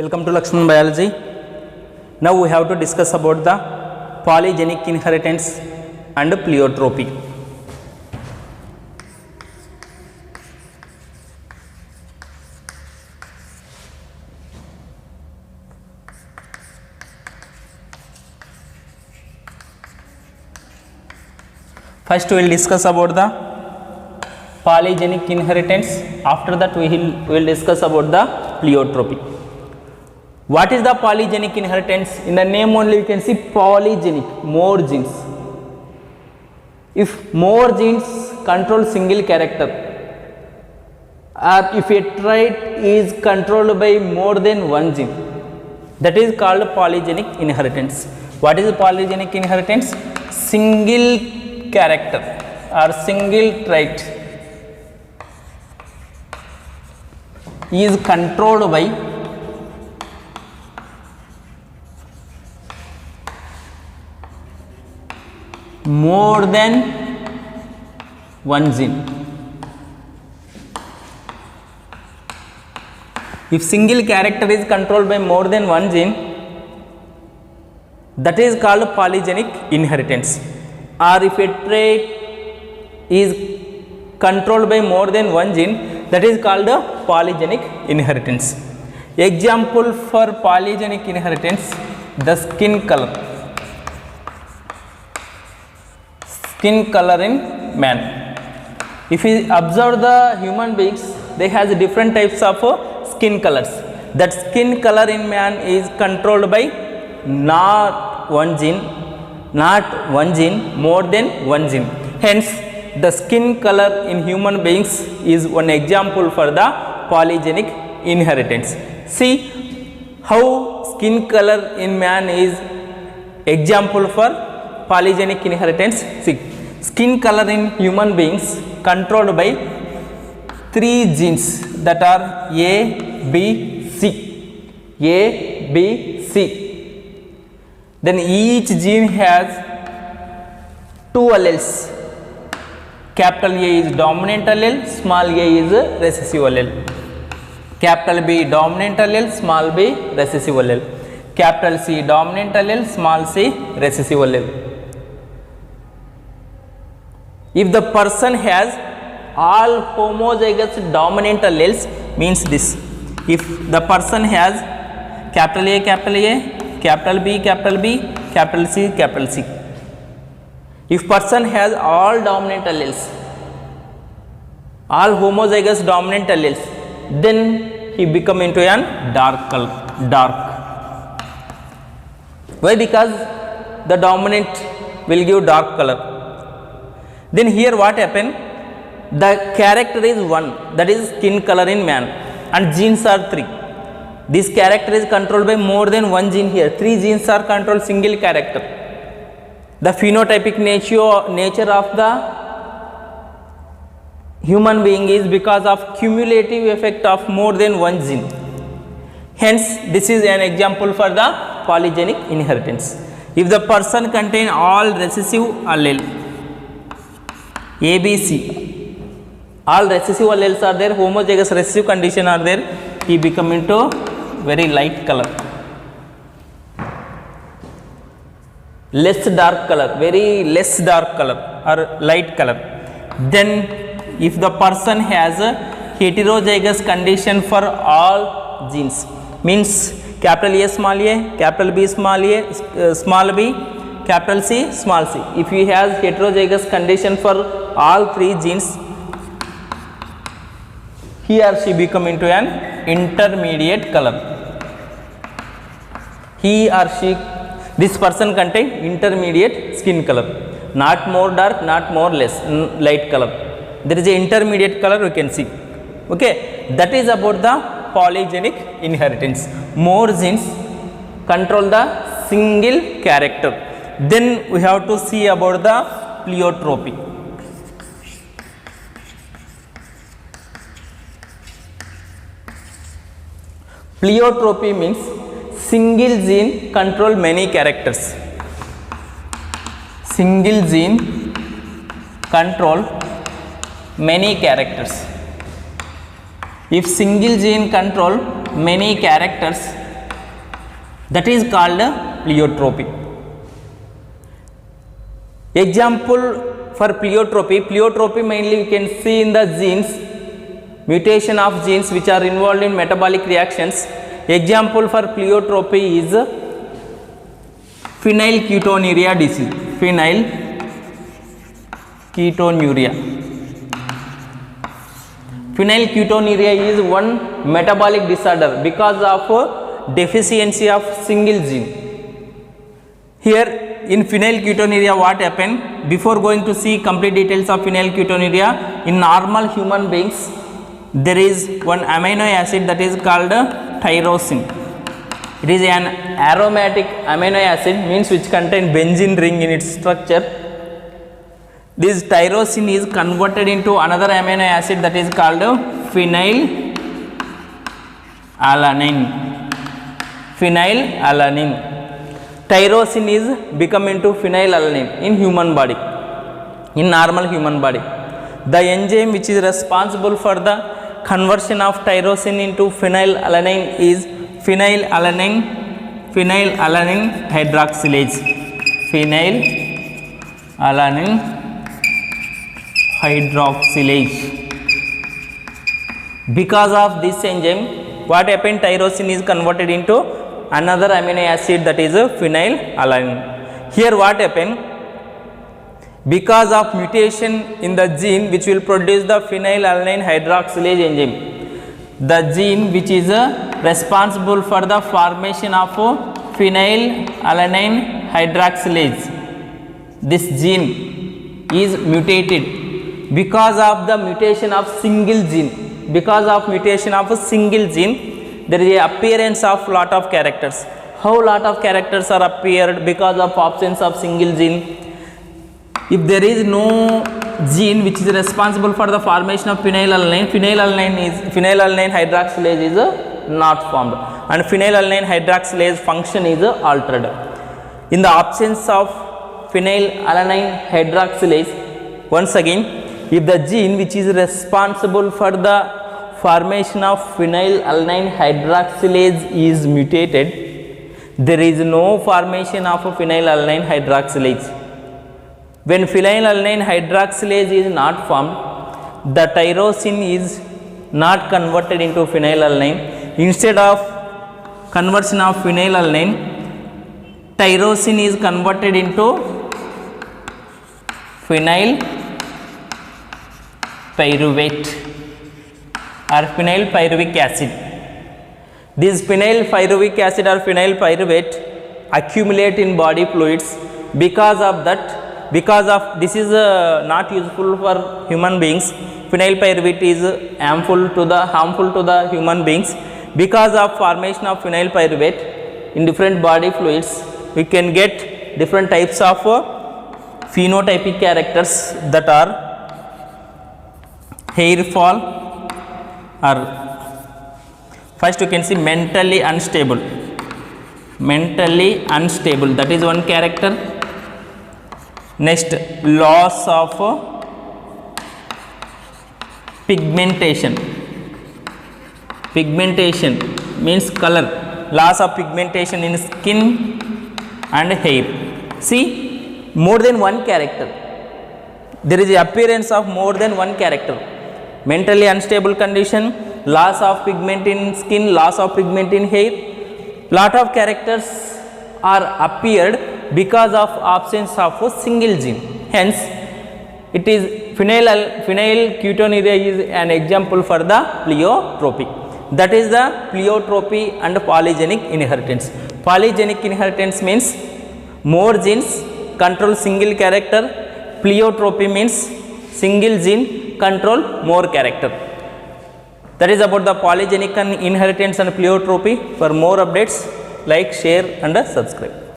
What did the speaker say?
Welcome to Lakshman Biology. Now we have to discuss about the polygenic inheritance and pleiotropy. First we will discuss about the polygenic inheritance. After that we will discuss about the pleiotropy. What is the polygenic inheritance? In the name only you can see polygenic, more genes. If more genes control single character, or if a trait is controlled by more than one gene, that is called polygenic inheritance. What is polygenic inheritance? Single character or single trait is controlled by more than one gene. If single character is controlled by more than one gene, that is called polygenic inheritance. Or if a trait is controlled by more than one gene, that is called a polygenic inheritance. Example for polygenic inheritance: the skin color. Skin color in man. If we observe the human beings, they has different types of skin colors. That skin color in man is controlled by not one gene, more than one gene. Hence, the skin color in human beings is one example for the polygenic inheritance. See how skin color in man is example for polygenic inheritance. See, skin color in human beings controlled by three genes, that are A, B, C. A, B, C. Then each gene has two alleles. Capital A is dominant allele, small a is recessive allele. Capital B dominant allele, small b recessive allele. Capital C dominant allele, small c recessive allele. If the person has all homozygous dominant alleles, means this: if the person has capital A, capital B, capital C, capital C. If person has all dominant alleles, all homozygous dominant alleles, then he become into an dark color. Dark. Why? Because the dominant will give dark color. Then here what happen? The character is one, that is skin color in man, and genes are three. This character is controlled by more than one gene here. Three genes are controlled single character. The phenotypic nature of the human being is because of cumulative effect of more than one gene. Hence, this is an example for the polygenic inheritance. If the person contain all recessive allele, A, B, C, all recessive alleles are there, homozygous recessive condition are there, he become into very light color, less dark color, very less dark color or light color. Then if the person has a heterozygous condition for all genes, means capital A, capital B, small b, capital C, small c. If he has heterozygous condition for all three genes, he or she become into an intermediate color. He or she, this person contain intermediate skin color, not more dark, not more less light color. There is a intermediate color we can see. Okay, that is about the polygenic inheritance. More genes control the single character. Then we have to see about the pleiotropy. Pleiotropy means single gene control many characters. Single gene control many characters. If single gene control many characters, That is called pleiotropy. Example for pleiotropy mainly we can see in the genes, mutation of genes which are involved in metabolic reactions. Example for pleiotropy is phenylketonuria disease. Phenylketonuria is one metabolic disorder because of deficiency of single gene. Here in phenylketonuria what happened? Before going to see complete details of phenylketonuria, in normal human beings there is one amino acid that is called tyrosine. It is an aromatic amino acid, means which contain benzene ring in its structure. This tyrosine is converted into another amino acid that is called phenylalanine. Tyrosine is become into phenylalanine in human body, in normal human body. The enzyme which is responsible for the conversion of tyrosine into phenylalanine is phenylalanine hydroxylase. Phenylalanine hydroxylase. Because of this enzyme, what happened? Tyrosine is converted into another amino acid that is phenylalanine. Here what happened? Because of mutation in the gene which will produce the phenylalanine hydroxylase enzyme, the gene which is responsible for the formation of phenylalanine hydroxylase, this gene is mutated. Because of the mutation of single gene, there is a appearance of lot of characters. How lot of characters are appeared? Because of absence of single gene. If there is no gene which is responsible for the formation of phenylalanine hydroxylase is not formed, and phenylalanine hydroxylase function is altered. In the absence of phenylalanine hydroxylase, once again, if the gene which is responsible for the formation of phenylalanine hydroxylase is mutated, there is no formation of phenylalanine hydroxylase. When phenylalanine hydroxylase is not formed, the tyrosine is not converted into phenylalanine. Instead of conversion of phenylalanine, tyrosine is converted into phenylpyruvate or phenylpyruvic acid. This phenylpyruvic acid or phenylpyruvate accumulate in body fluids. Because of this is not useful for human beings. Phenylpyruvate is harmful to the human beings. Because of formation of phenylpyruvate in different body fluids, we can get different types of phenotypic characters, that are hair fall, or first you can see mentally unstable, that is one character. Next, loss of pigmentation means color, loss of pigmentation in skin and hair. See, more than one character, there is the appearance of more than one character. Mentally unstable condition, loss of pigment in skin, loss of pigment in hair. Lot of characters are appeared because of absence of a single gene. Hence, it is phenylketonuria is an example for the pleiotropy. That is the pleiotropy and polygenic inheritance. Polygenic inheritance means more genes control single character. Pleiotropy means single gene control more character. That is about the polygenic inheritance and pleiotropy. For more updates, like, share and subscribe.